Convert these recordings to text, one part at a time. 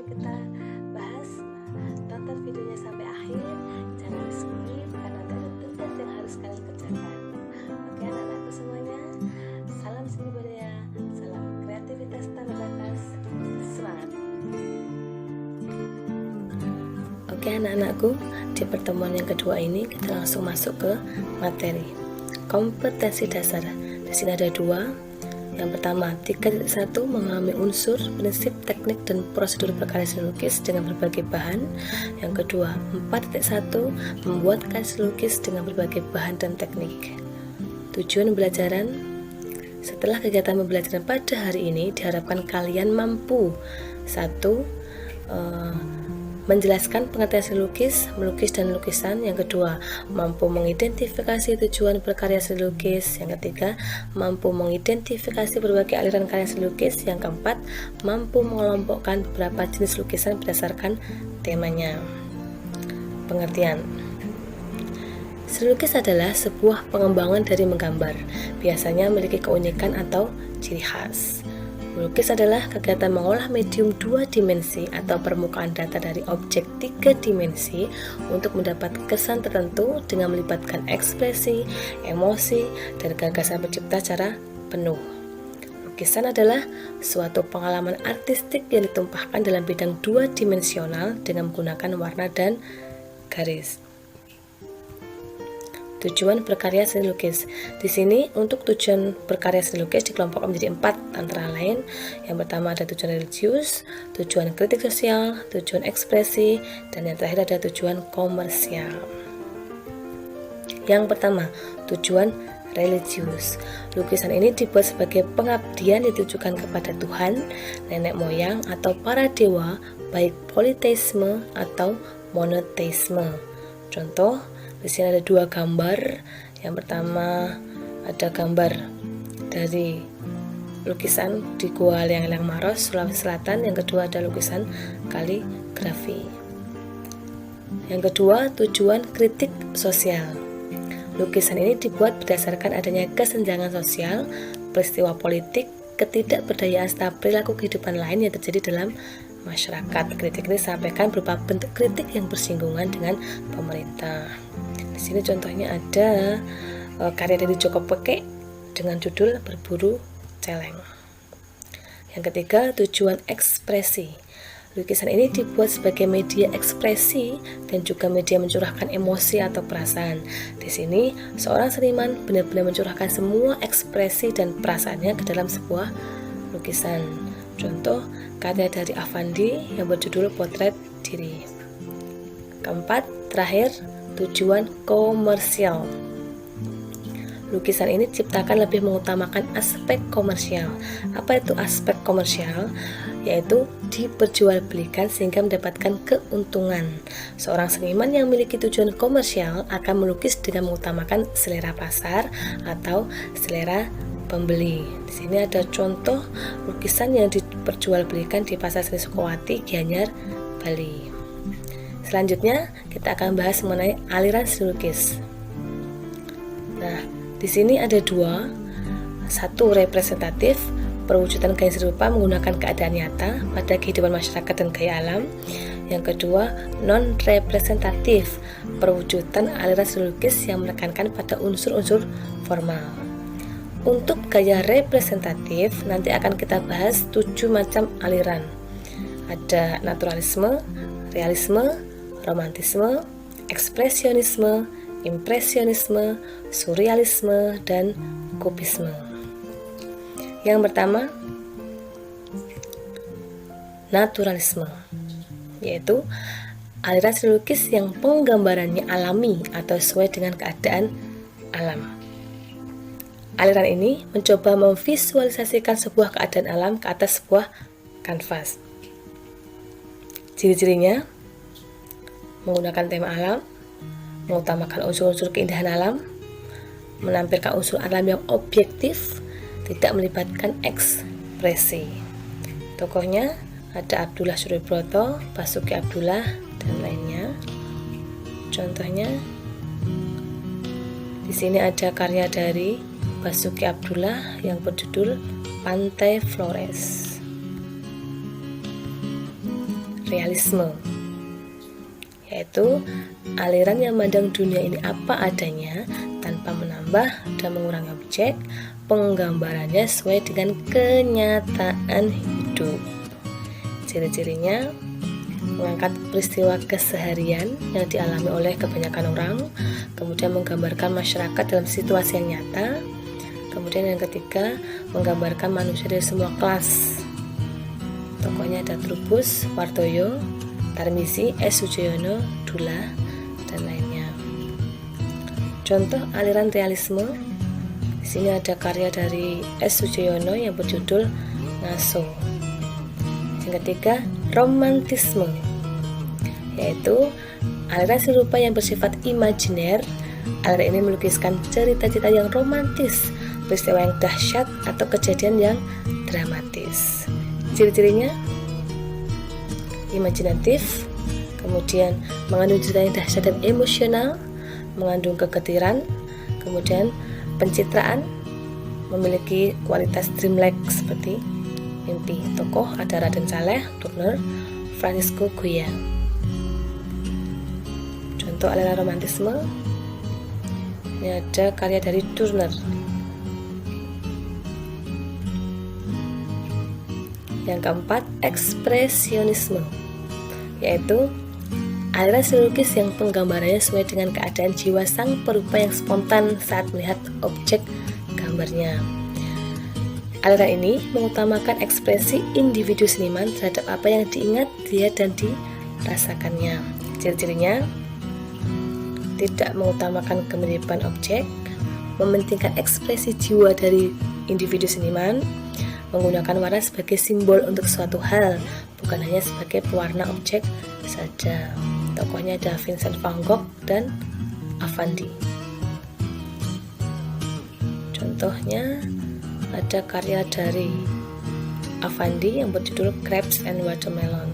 kita bahas. Tonton videonya sampai akhir, jangan di skip karena ada tugas yang harus kalian kerjakan. Oke anak-anakku semuanya, salam seni budaya, salam kreativitas tanpa batas, semangat. Oke anak-anakku, di pertemuan yang kedua ini kita langsung masuk ke materi kompetensi dasar. Di sini ada dua. Yang pertama, 3.1 memahami unsur, prinsip, teknik, dan prosedur berkarya seni lukis dengan berbagai bahan. Yang kedua, 4.1 membuat karya seni lukis dengan berbagai bahan dan teknik. Tujuan pembelajaran: setelah kegiatan pembelajaran pada hari ini, diharapkan kalian mampu: 1. Menjelaskan pengertian seni lukis, melukis dan lukisan. Yang kedua, mampu mengidentifikasi tujuan berkarya seni lukis. Yang ketiga, mampu mengidentifikasi berbagai aliran karya seni lukis. Yang keempat, mampu mengelompokkan beberapa jenis lukisan berdasarkan temanya. Pengertian: seni lukis adalah sebuah pengembangan dari menggambar, biasanya memiliki keunikan atau ciri khas. Melukis adalah kegiatan mengolah medium 2 dimensi atau permukaan data dari objek 3 dimensi untuk mendapat kesan tertentu dengan melibatkan ekspresi, emosi, dan gagasan pencipta secara penuh. Lukisan adalah suatu pengalaman artistik yang ditumpahkan dalam bidang 2 dimensional dengan menggunakan warna dan garis. Tujuan berkarya seni lukis. Di sini untuk tujuan berkarya seni lukis dikelompokkan menjadi 4 antara lain. Yang pertama ada tujuan religius, tujuan kritik sosial, tujuan ekspresi, dan yang terakhir ada tujuan komersial. Yang pertama, tujuan religius. Lukisan ini dibuat sebagai pengabdian ditujukan kepada Tuhan, nenek moyang, atau para dewa, baik politeisme atau monoteisme. Contoh, di sini ada 2 gambar. Yang pertama ada gambar dari lukisan di Gua Liang-Liang Maros, Sulawesi Selatan. Yang kedua ada lukisan kaligrafi. Yang kedua, tujuan kritik sosial. Lukisan ini dibuat berdasarkan adanya kesenjangan sosial, peristiwa politik, ketidakberdayaan serta perilaku kehidupan lain yang terjadi dalam masyarakat. Kritik ini disampaikan berupa bentuk kritik yang bersinggungan dengan pemerintah. Di sini contohnya ada karya dari Joko Peke dengan judul Berburu Celeng. Yang ketiga, tujuan ekspresi. Lukisan ini dibuat sebagai media ekspresi dan juga media mencurahkan emosi atau perasaan. Di sini, seorang seniman benar-benar mencurahkan semua ekspresi dan perasaannya ke dalam sebuah lukisan. Contoh, karya dari Avandi yang berjudul Potret Diri. Keempat, terakhir, tujuan komersial. Lukisan ini diciptakan lebih mengutamakan aspek komersial. Apa itu aspek komersial? Yaitu diperjualbelikan sehingga mendapatkan keuntungan. Seorang seniman yang memiliki tujuan komersial akan melukis dengan mengutamakan selera pasar atau selera pembeli. Di sini ada contoh lukisan yang diperjualbelikan di Pasar Seni Sukowati, Gianyar, Bali. Selanjutnya kita akan bahas mengenai aliran seni lukis. Nah, di sini ada 2. Satu, representatif, perwujudan gaya seni rupa menggunakan keadaan nyata pada kehidupan masyarakat dan gaya alam. Yang kedua, non representatif, perwujudan aliran seni lukis yang menekankan pada unsur-unsur formal. Untuk gaya representatif nanti akan kita bahas 7 macam aliran. Ada naturalisme, realisme, romantisme, ekspresionisme, impresionisme, surrealisme, dan kubisme. Yang pertama, naturalisme, yaitu aliran seni lukis yang penggambarannya alami atau sesuai dengan keadaan alam. Aliran ini mencoba memvisualisasikan sebuah keadaan alam ke atas sebuah kanvas. Ciri-cirinya menggunakan tema alam, mengutamakan unsur-unsur keindahan alam, menampilkan unsur alam yang objektif, tidak melibatkan ekspresi. Tokohnya ada Abdullah Suribroto, Basuki Abdullah, dan lainnya. Contohnya di sini ada karya dari Basuki Abdullah yang berjudul Pantai Flores. realisme, yaitu aliran yang memandang dunia ini apa adanya tanpa menambah dan mengurangi objek, penggambarannya sesuai dengan kenyataan hidup. Ciri-cirinya mengangkat peristiwa keseharian yang dialami oleh kebanyakan orang, kemudian menggambarkan masyarakat dalam situasi yang nyata, kemudian yang ketiga menggambarkan manusia dari semua kelas. Tokohnya ada Trubus, Wartoyo, Tarmizi, S. Sujoyono, Dullah, dan lainnya. Contoh aliran realisme, di sini ada karya dari S. Sujoyono yang berjudul Ngaso. Yang ketiga, romantisme, yaitu aliran serupa yang bersifat imajiner. Aliran ini melukiskan cerita-cerita yang romantis, peristiwa yang dahsyat atau kejadian yang dramatis. Ciri-cirinya imajinatif, kemudian mengandung cerita yang dahsyat dan emosional, mengandung kegetiran, kemudian pencitraan, memiliki kualitas dreamlike seperti mimpi. Tokoh ada Raden Saleh, Turner, Francisco Goya. Contoh aliran romantisme, ini ada karya dari Turner. Yang keempat, ekspresionisme, yaitu aliran seni lukis yang penggambarannya sesuai dengan keadaan jiwa sang perupa yang spontan saat melihat objek gambarnya. Aliran ini mengutamakan ekspresi individu seniman terhadap apa yang diingat dia dan dirasakannya. Ciri-cirinya tidak mengutamakan kemiripan objek, mementingkan ekspresi jiwa dari individu seniman, menggunakan warna sebagai simbol untuk suatu hal, bukan hanya sebagai pewarna objek saja. Tokohnya ada Vincent van Gogh dan Affandi. Contohnya ada karya dari Affandi yang berjudul Grapes and Watermelon.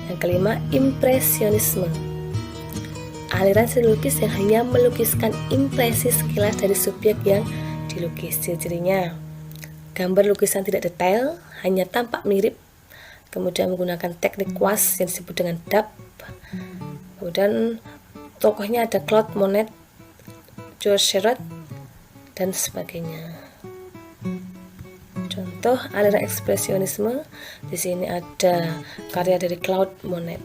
Yang kelima, impresionisme, aliran seni lukis yang hanya melukiskan impresi sekilas dari subjek yang dilukis. Ciri-cirinya gambar lukisan tidak detail, hanya tampak mirip, kemudian menggunakan teknik kuas yang disebut dengan dab. Kemudian tokohnya ada Claude Monet, Georges Seurat, dan sebagainya. Contoh aliran ekspresionisme, di sini ada karya dari Claude Monet.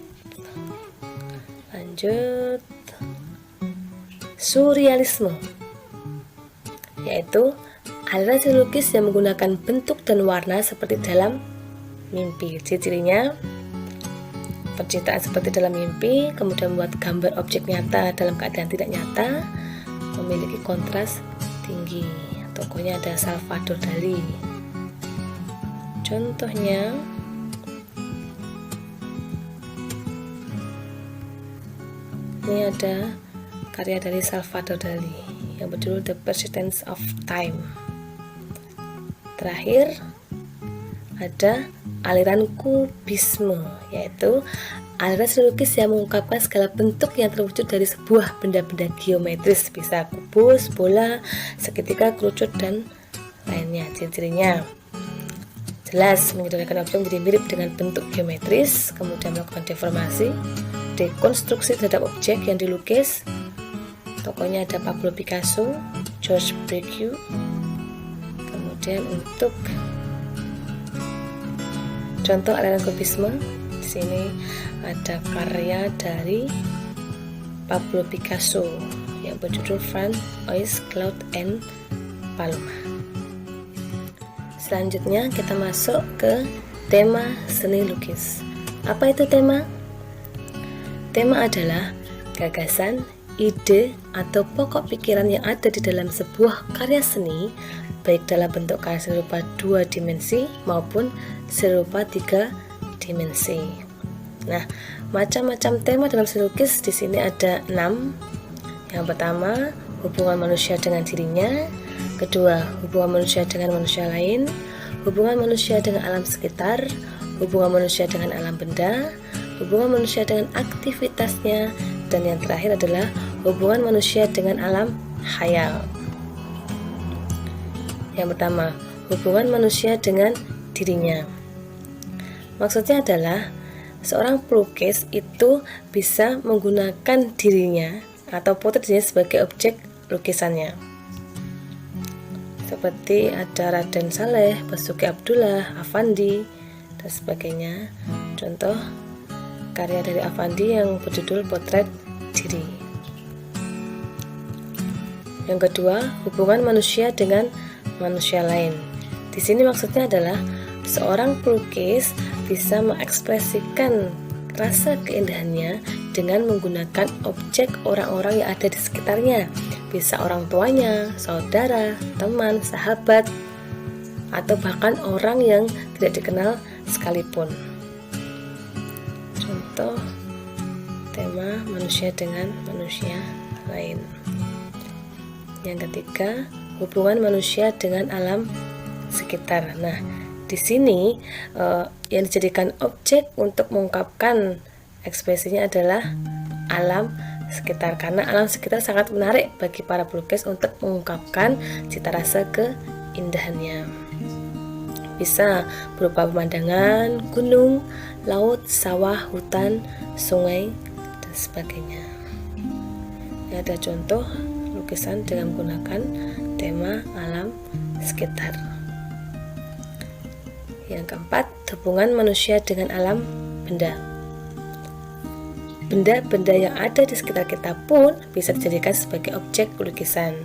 Lanjut, surrealisme, yaitu aliran seni lukis yang menggunakan bentuk dan warna seperti dalam mimpi. Ciri-cirinya pencitraan seperti dalam mimpi, kemudian membuat gambar objek nyata dalam keadaan tidak nyata, memiliki kontras tinggi. Tokohnya ada Salvador Dali. Contohnya ini ada karya dari Salvador Dali yang berjudul The Persistence of Time. Terakhir ada aliran kubisme, yaitu aliran seni lukis yang mengungkapkan segala bentuk yang terwujud dari sebuah benda-benda geometris, bisa kubus, bola, segitiga, kerucut, dan lainnya. Ciri-cirinya jelas menyederhanakan objek menjadi mirip dengan bentuk geometris, kemudian melakukan deformasi, dekonstruksi terhadap objek yang dilukis. Tokohnya ada Pablo Picasso, Georges Braque. Kemudian untuk contoh aliran kubisme, di sini ada karya dari Pablo Picasso yang berjudul Francois Claude and Paloma. Selanjutnya kita masuk ke tema seni lukis. Apa itu tema? Tema adalah gagasan, ide, atau pokok pikiran yang ada di dalam sebuah karya seni, baik dalam bentuk karya seni rupa 2 dimensi maupun serupa 3 dimensi. Nah, macam-macam tema dalam seni lukis di sini ada 6. Yang pertama, hubungan manusia dengan dirinya. Kedua, hubungan manusia dengan manusia lain. Hubungan manusia dengan alam sekitar. Hubungan manusia dengan alam benda. Hubungan manusia dengan aktivitasnya. Dan yang terakhir adalah hubungan manusia dengan alam khayal. Yang pertama, hubungan manusia dengan dirinya. Maksudnya adalah seorang pelukis itu bisa menggunakan dirinya atau potret dirinya sebagai objek lukisannya. Seperti ada Raden Saleh, Basuki Abdullah, Affandi, dan sebagainya. Contoh karya dari Affandi yang berjudul Potret Diri. Yang kedua, hubungan manusia dengan manusia lain. Di sini maksudnya adalah seorang pelukis bisa mengekspresikan rasa keindahannya dengan menggunakan objek orang-orang yang ada di sekitarnya. Bisa orang tuanya, saudara, teman, sahabat, atau bahkan orang yang tidak dikenal sekalipun. Contoh tema manusia dengan manusia lain. Yang ketiga, hubungan manusia dengan alam sekitar. Nah, di sini yang dijadikan objek untuk mengungkapkan ekspresinya adalah alam sekitar, karena alam sekitar sangat menarik bagi para pelukis untuk mengungkapkan cita rasa keindahannya. Bisa berupa pemandangan, gunung, laut, sawah, hutan, sungai, dan sebagainya. Ini ada contoh lukisan dengan menggunakan tema alam sekitar. Yang keempat, hubungan manusia dengan alam benda. Benda-benda yang ada di sekitar kita pun bisa dijadikan sebagai objek lukisan.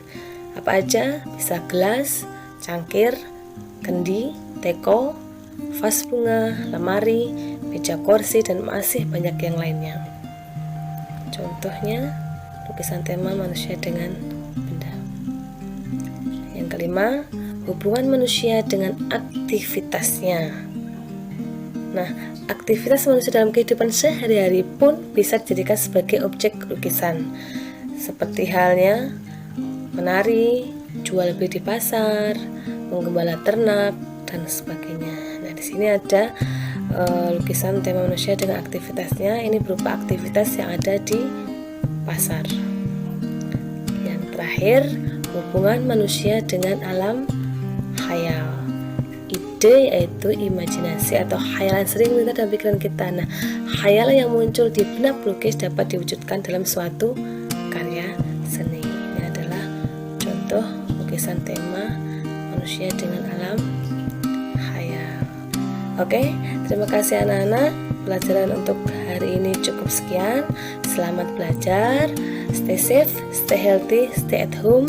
Apa aja? Bisa gelas, cangkir, kendi, teko, vas bunga, lemari, meja kursi, dan masih banyak yang lainnya. Contohnya, lukisan tema manusia dengan benda. Yang kelima, hubungan manusia dengan aktivitasnya. Nah, aktivitas manusia dalam kehidupan sehari-hari pun bisa dijadikan sebagai objek lukisan. Seperti halnya menari, jual beli di pasar, menggembala ternak, dan sebagainya. Nah, di sini ada lukisan tema manusia dengan aktivitasnya. Ini berupa aktivitas yang ada di pasar. Yang terakhir, hubungan manusia dengan alam khayal. Ide yaitu imajinasi atau khayalan sering melintas dalam pikiran kita. Nah, khayalan yang muncul di benak pelukis dapat diwujudkan dalam suatu karya seni. Ini adalah contoh lukisan tema manusia dengan alam khayal. Oke, terima kasih anak-anak. Pelajaran untuk hari ini cukup sekian. Selamat belajar. Stay safe, stay healthy, stay at home.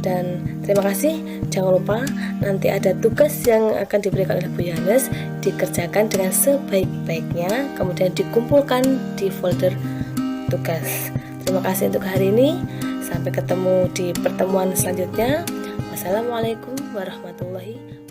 Dan terima kasih. Jangan lupa nanti ada tugas yang akan diberikan oleh Bu Yanes, dikerjakan dengan sebaik-baiknya, kemudian dikumpulkan di folder tugas. Terima kasih untuk hari ini. Sampai ketemu di pertemuan selanjutnya. Wassalamualaikum warahmatullahi wabarakatuh.